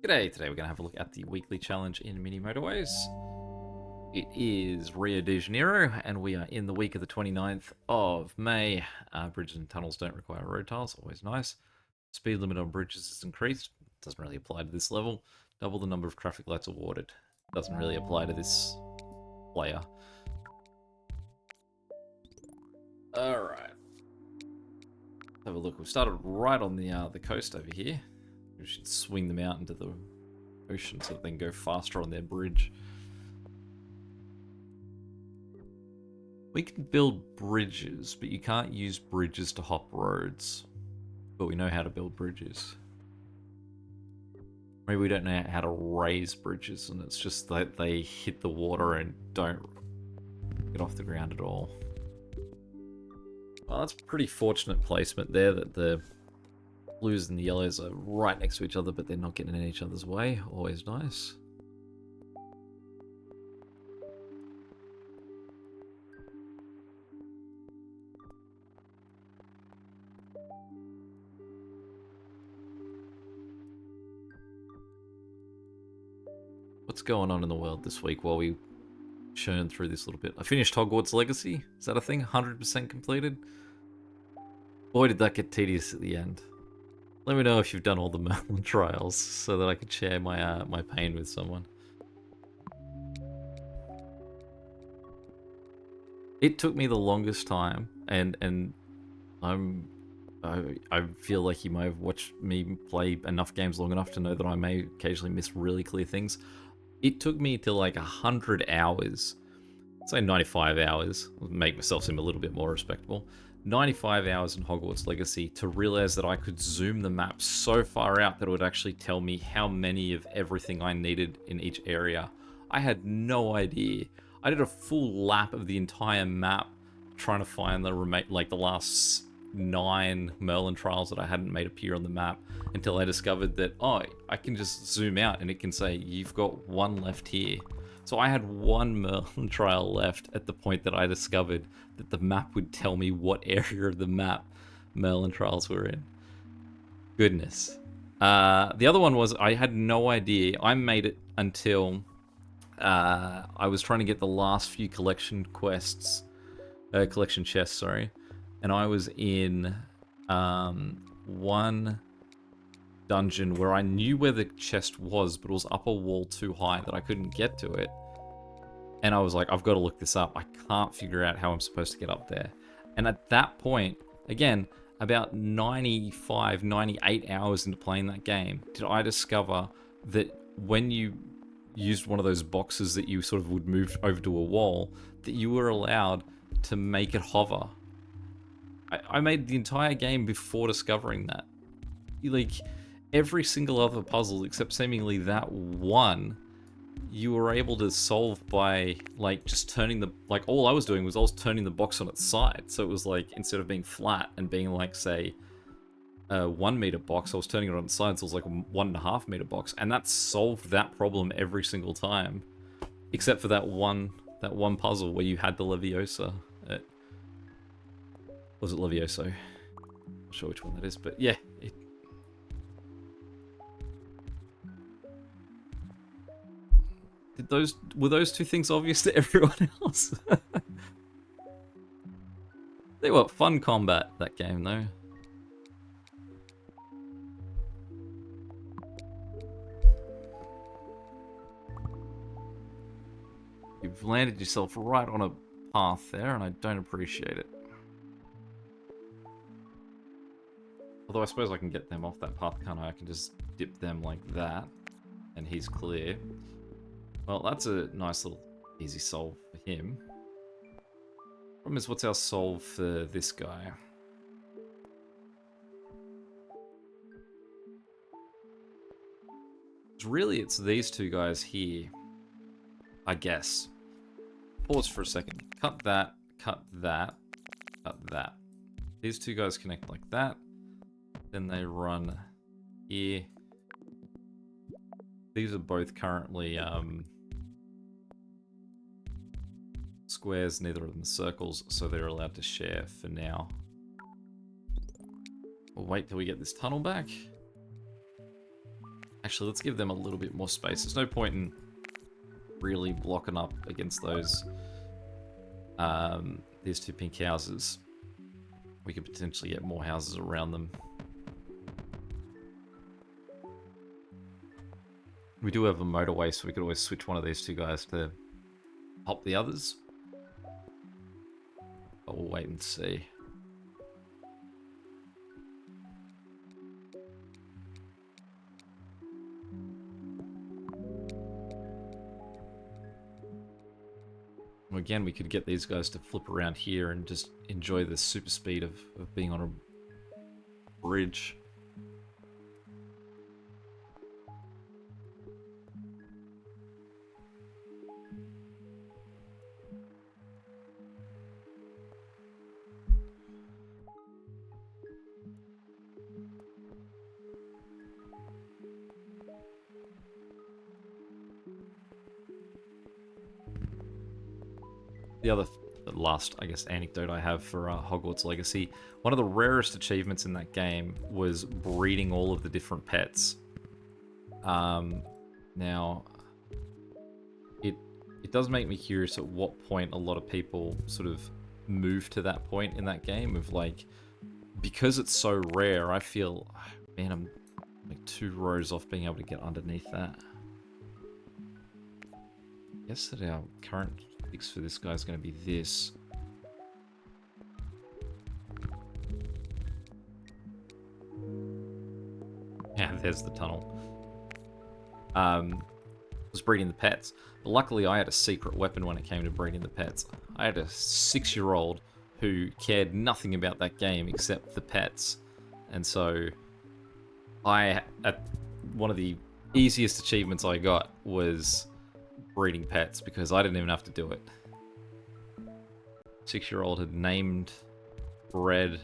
G'day, today we're going to have a look at the weekly challenge in Mini Motorways. It is Rio de Janeiro, and we are in the week of the 29th of May. Bridges and tunnels don't require road tiles, always nice. Speed limit on bridges is increased, doesn't really apply to this level. Double the number of traffic lights awarded, doesn't really apply to this player. Alright. Have a look. We've started right on the coast over here. We should swing them out into the ocean so that they can go faster on their bridge. We can build bridges, but you can't use bridges to hop roads. But we know how to build bridges. Maybe we don't know how to raise bridges, and it's just that they hit the water and don't get off the ground at all. Well, that's pretty fortunate placement there that the blues and the yellows are right next to each other, but they're not getting in each other's way. Always nice. What's going on in the world this week while we churn through this a little bit? I finished Hogwarts Legacy. Is that a thing? 100% completed? Boy, did that get tedious at the end. Let me know if you've done all the Merlin trials so that I can share my my pain with someone. It took me the longest time, and I feel like you may have watched me play enough games long enough to know that I may occasionally miss really clear things. It took me to like 100 hours, say 95 hours, make myself seem a little bit more respectable. 95 hours in Hogwarts Legacy to realize that I could zoom the map so far out that it would actually tell me how many of everything I needed in each area. I had no idea. I did a full lap of the entire map trying to find the the last 9 Merlin trials that I hadn't made appear on the map until I discovered that, oh, I can just zoom out and it can say, you've got 1 left here. So I had 1 Merlin trial left at the point that I discovered that the map would tell me what area of the map Merlin trials were in. Goodness. The other one was I had no idea. I made it until I was trying to get the last few collection chests, sorry. And I was in one dungeon where I knew where the chest was, but it was up a wall too high that I couldn't get to it. And I was like, I've got to look this up. I can't figure out how I'm supposed to get up there. And at that point, again, about 95, 98 hours into playing that game, did I discover that when you used one of those boxes that you sort of would move over to a wall, that you were allowed to make it hover. I made the entire game before discovering that. Like, every single other puzzle, except seemingly that one, you were able to solve by, like, just turning the... Like, all I was doing was I was turning the box on its side. So it was like, instead of being flat and being like, say, a 1 meter box, I was turning it on its side, so it was like a 1.5 meter box. And that solved that problem every single time. Except for that one puzzle where you had the Leviosa. Was it Levioso? Not sure which one that is, but yeah. Were those 2 things obvious to everyone else? They were fun combat, that game, though. You've landed yourself right on a path there, and I don't appreciate it. Although I suppose I can get them off that path, can't I? I can just dip them like that, and he's clear. Well, that's a nice little easy solve for him. Problem is, what's our solve for this guy? Really, it's these 2 guys here, I guess. Pause for a second. Cut that, cut that, cut that. These 2 guys connect like that. Then they run here. These are both currently squares, neither of them circles, so they're allowed to share for now. We'll wait till we get this tunnel back. Actually, let's give them a little bit more space. There's no point in really blocking up against those these two pink houses. We could potentially get more houses around them. We do have a motorway, so we could always switch one of these two guys to help the others. But we'll wait and see. Again, we could get these guys to flip around here and just enjoy the super speed of being on a bridge. The last, I guess, anecdote I have for Hogwarts Legacy, one of the rarest achievements in that game was breeding all of the different pets. Now, it does make me curious at what point a lot of people sort of move to that point in that game of like, because it's so rare, I feel, man, I'm like 2 rows off being able to get underneath that. I guess that our current fix for this guy is going to be this. Yeah, there's the tunnel. Was breeding the pets. But luckily, I had a secret weapon when it came to breeding the pets. I had a 6-year-old who cared nothing about that game except the pets. And so, one of the easiest achievements I got was breeding pets because I didn't even have to do it. 6-year-old had named, bred,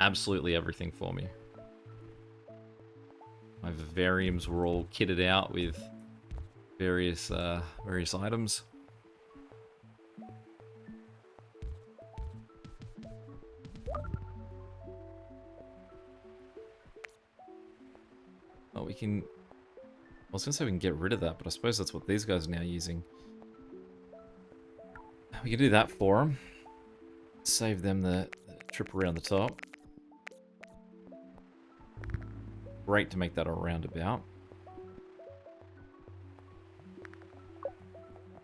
absolutely everything for me. My vivariums were all kitted out with various items. Oh, we can... I was going to say we can get rid of that, but I suppose that's what these guys are now using. We can do that for them. Save them the trip around the top. Great to make that a roundabout.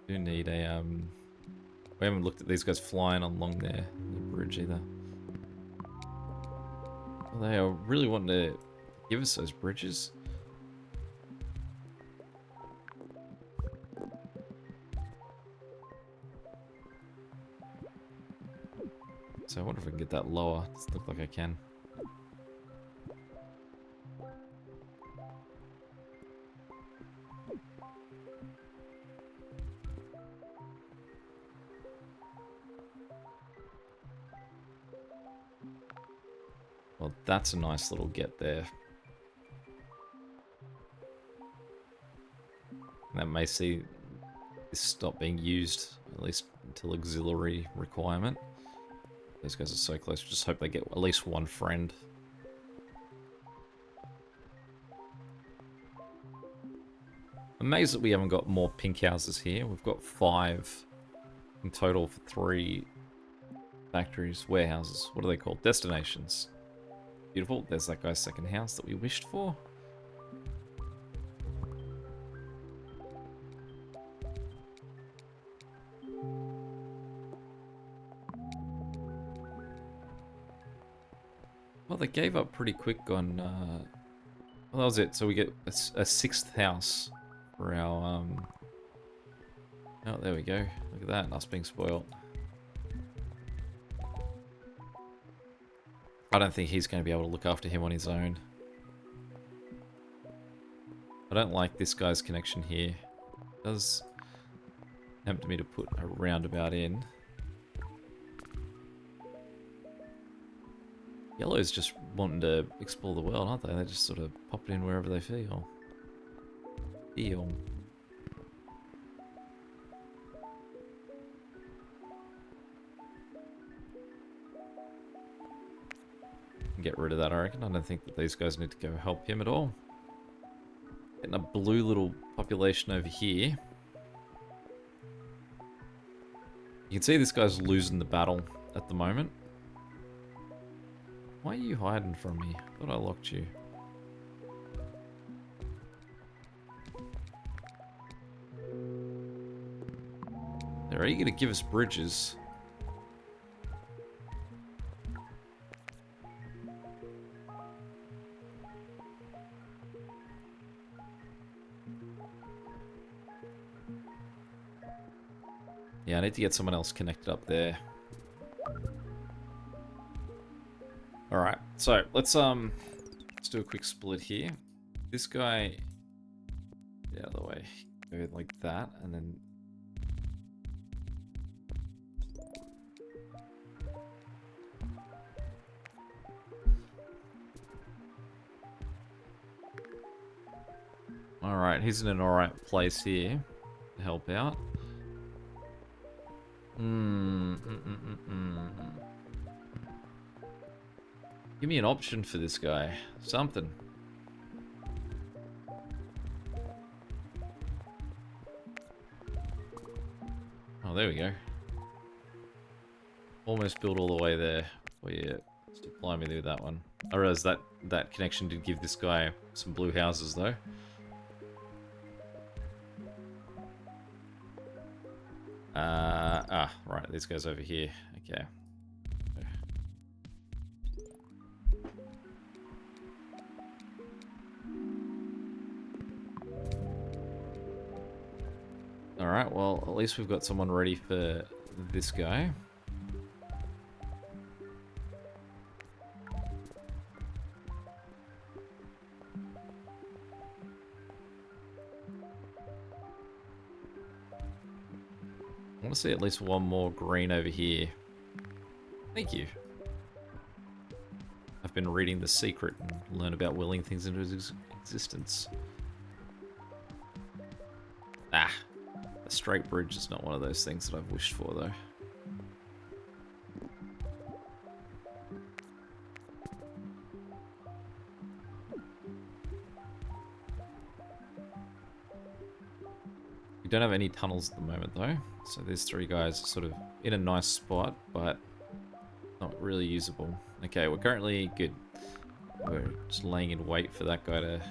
Do need a we haven't looked at these guys flying along the bridge either. Well, they are really wanting to give us those bridges. So I wonder if I can get that lower. Doesn't look like I can. Well, that's a nice little get there. That may see this stop being used, at least until auxiliary requirement. Those guys are so close, just hope they get at least one friend. Amazed that we haven't got more pink houses here. We've got 5 in total for 3 factories, warehouses. What are they called? Destinations. Beautiful. There's that guy's second house that we wished for. Well, they gave up pretty quick on... well, that was it. So we get a 6th house for our... Oh, there we go. Look at that. Us being spoiled. I don't think he's going to be able to look after him on his own. I don't like this guy's connection here. It does tempt me to put a roundabout in. Yellow's just wanting to explore the world, aren't they? They just sort of pop it in wherever they feel. Get rid of that, I reckon. I don't think that these guys need to go help him at all. getting a blue little population over here. You can see this guy's losing the battle at the moment. Why are you hiding from me? I thought I locked you. They're eager to give us bridges. Yeah, I need to get someone else connected up there. Alright, so let's do a quick split here. This guy the other way. Go like that, and then alright, he's in an alright place here to help out. Give me an option for this guy. Something. Oh, there we go. Almost built all the way there. Well, yeah, supply me with that one. I realized that connection did give this guy some blue houses, though. Right, this goes over here. Okay. Alright, well, at least we've got someone ready for this guy. I want to see at least one more green over here. Thank you. I've been reading The Secret and learn about willing things into existence. Ah, a straight bridge is not one of those things that I've wished for, though. We don't have any tunnels at the moment, though. So these three guys are sort of in a nice spot, but not really usable. Okay, we're currently good. We're just laying in wait for that guy to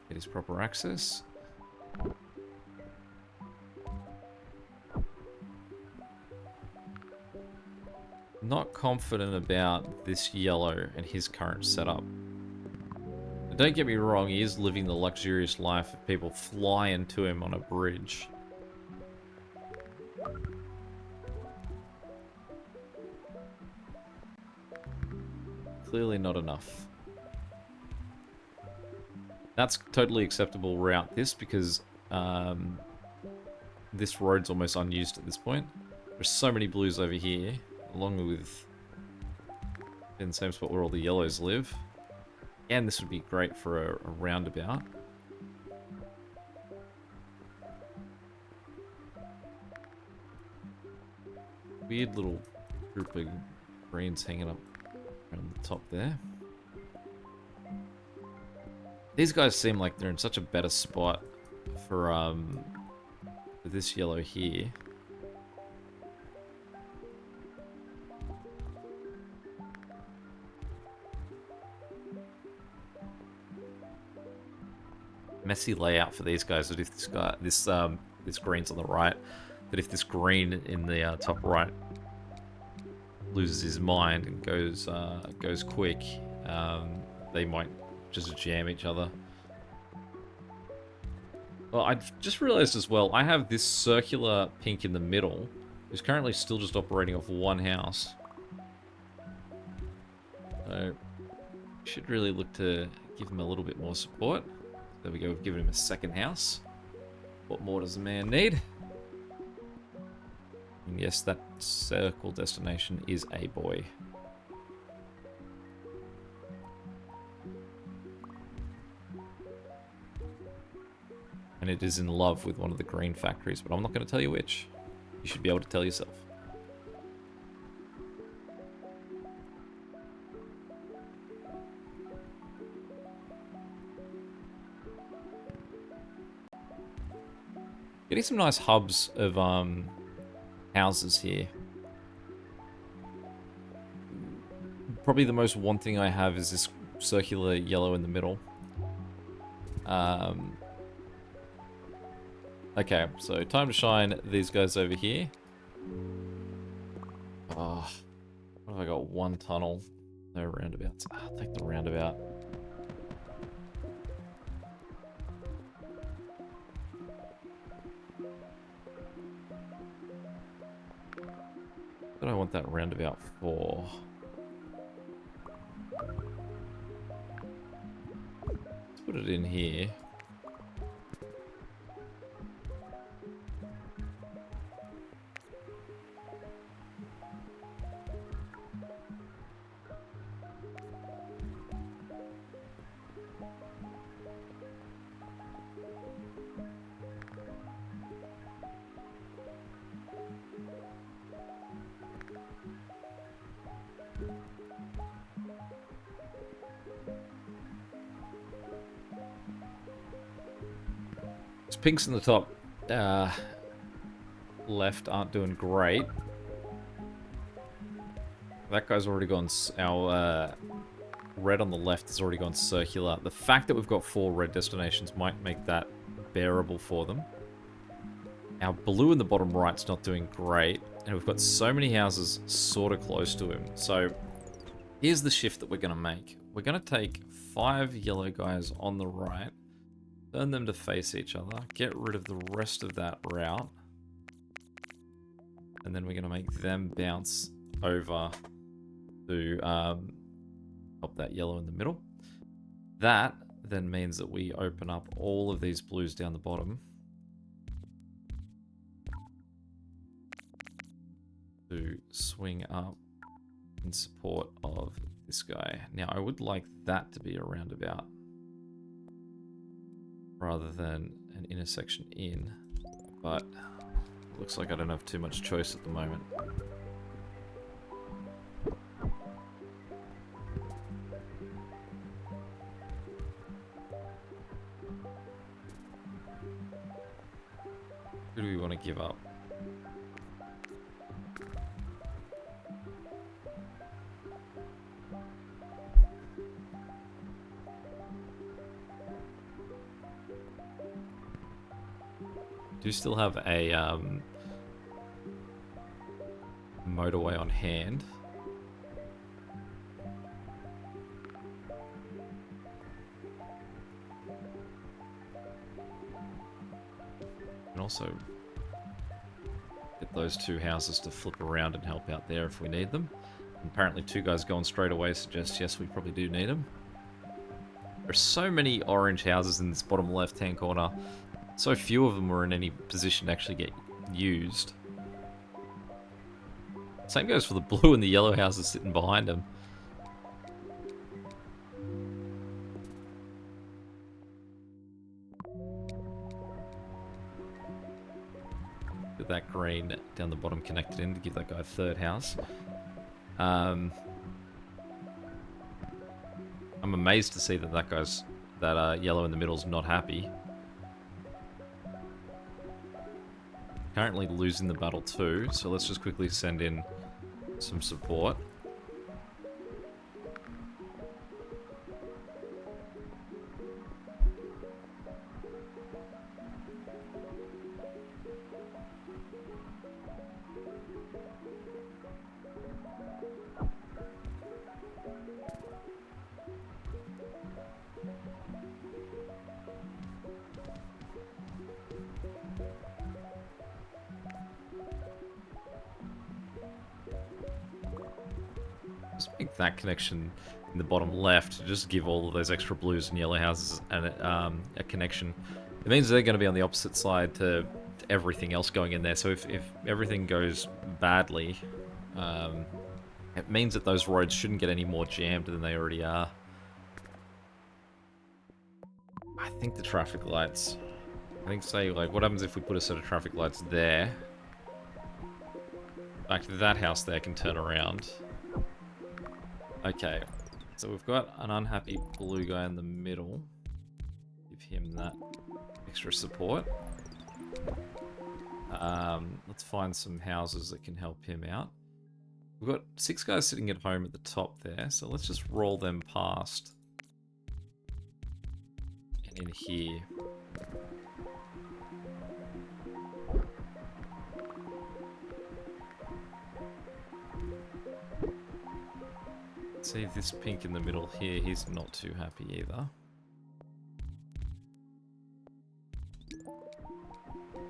get his proper access. Not confident about this yellow and his current setup. But don't get me wrong, he is living the luxurious life of people flying to him on a bridge. Clearly not enough. That's totally acceptable route this because this road's almost unused at this point. There's so many blues over here, along with in the same spot where all the yellows live. And this would be great for a roundabout. Weird little group of greens hanging up around the top there. These guys seem like they're in such a better spot for this yellow here. Messy layout for these guys. That if this green's on the right, that if this green in the top right loses his mind and goes quick, they might just jam each other. Well, I just realized as well, I have this circular pink in the middle, who's currently still just operating off one house. So, should really look to give him a little bit more support. There we go, we've given him a second house. What more does the man need? And yes, that circle destination is a boy. And it is in love with one of the green factories, but I'm not going to tell you which. You should be able to tell yourself. Getting some nice hubs of houses here. Probably the most wanting I have is this circular yellow in the middle. Okay, so time to shine these guys over here. Oh, what have I got? One tunnel, no roundabouts. I'll take the roundabout. What do I want that roundabout for? Let's put it in here. Pinks in the top left aren't doing great. That guy's already gone. Our red on the left has already gone circular. The fact that we've got 4 red destinations might make that bearable for them. Our blue in the bottom right's not doing great, and we've got so many houses sort of close to him. So here's the shift that we're going to make. We're going to take 5 yellow guys on the right, turn them to face each other, get rid of the rest of that route, and then we're going to make them bounce over to help that yellow in the middle. That then means that we open up all of these blues down the bottom to swing up in support of this guy. Now, I would like that to be a roundabout rather than an intersection in, but it looks like I don't have too much choice at the moment. Who do we want to give up? Do still have a motorway on hand. And also get those 2 houses to flip around and help out there if we need them. And apparently 2 guys going straight away suggests yes, we probably do need them. There's so many orange houses in this bottom left-hand corner. So few of them are in any position to actually get used. Same goes for the blue and the yellow houses sitting behind them. Get that green down the bottom connected in to give that guy a 3rd house. I'm amazed to see that that yellow in the middle is not happy. Currently losing the battle too, so let's just quickly send in some support. Just make that connection in the bottom left to just give all of those extra blues and yellow houses a connection. It means they're going to be on the opposite side to everything else going in there. So if everything goes badly, it means that those roads shouldn't get any more jammed than they already are. I think the traffic lights... I think, say, like, what happens if we put a set of traffic lights there? Like, that house there can turn around. Okay, so we've got an unhappy blue guy in the middle. Give him that extra support. Let's find some houses that can help him out. We've got 6 guys sitting at home at the top there, so let's just roll them past. And in here. See this pink in the middle here, he's not too happy either.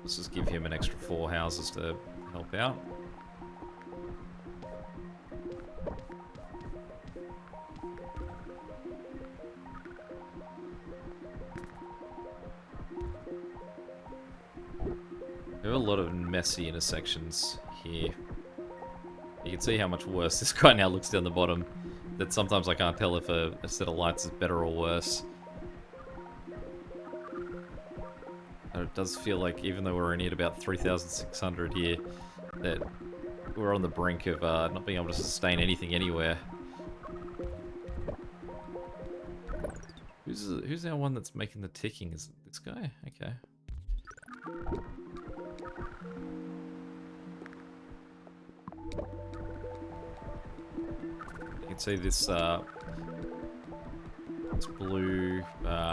Let's just give him an extra 4 houses to help out. There are a lot of messy intersections here. You can see how much worse this guy now looks down the bottom. That sometimes I can't tell if a set of lights is better or worse. It does feel like, even though we're only at about 3,600 here, that we're on the brink of not being able to sustain anything anywhere. Who's our one that's making the ticking? Is it this guy? Okay. You can see this this blue,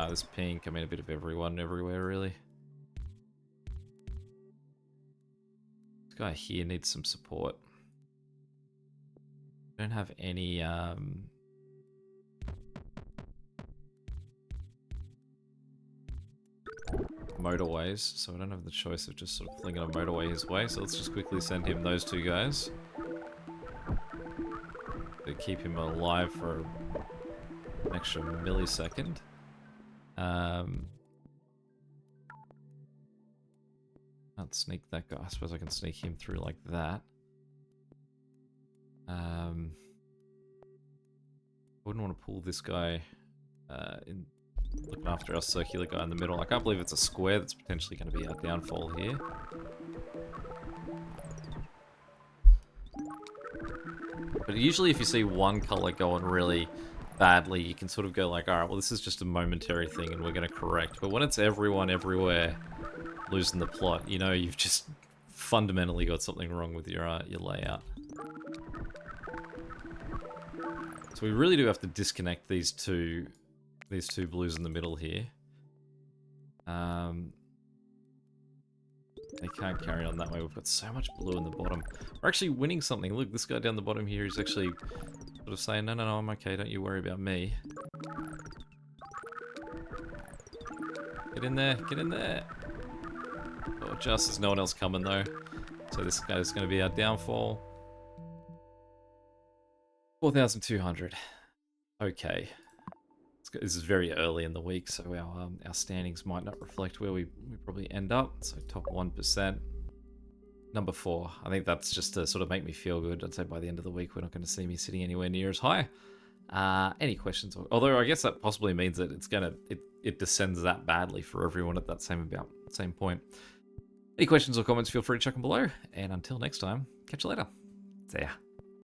this pink, I mean a bit of everyone everywhere really. This guy here needs some support. I don't have any motorways, so I don't have the choice of just sort of flinging a motorway his way, so let's just quickly send him those 2 guys. To keep him alive for an extra millisecond. Can't sneak that guy. I suppose I can sneak him through like that. I wouldn't want to pull this guy in, looking after our circular guy in the middle. I can't believe it's a square that's potentially going to be our downfall here. But usually if you see one color going really badly, you can sort of go like, alright, well this is just a momentary thing and we're going to correct. But when it's everyone everywhere losing the plot, you know you've just fundamentally got something wrong with your layout. So we really do have to disconnect these two blues in the middle here. They can't carry on that way. We've got so much blue in the bottom. We're actually winning something. Look, this guy down the bottom here is actually sort of saying, no, I'm okay. Don't you worry about me. Get in there. Get in there. Oh, just there's no one else coming, though. So this guy is going to be our downfall. 4,200. Okay. This is very early in the week, so our standings might not reflect where we probably end up. So top 1%. Number 4. I think that's just to sort of make me feel good. I'd say by the end of the week, we're not going to see me sitting anywhere near as high. Any questions? Although I guess that possibly means that it descends that badly for everyone at that same point. Any questions or comments, feel free to chuck them below. And until next time, catch you later. See ya.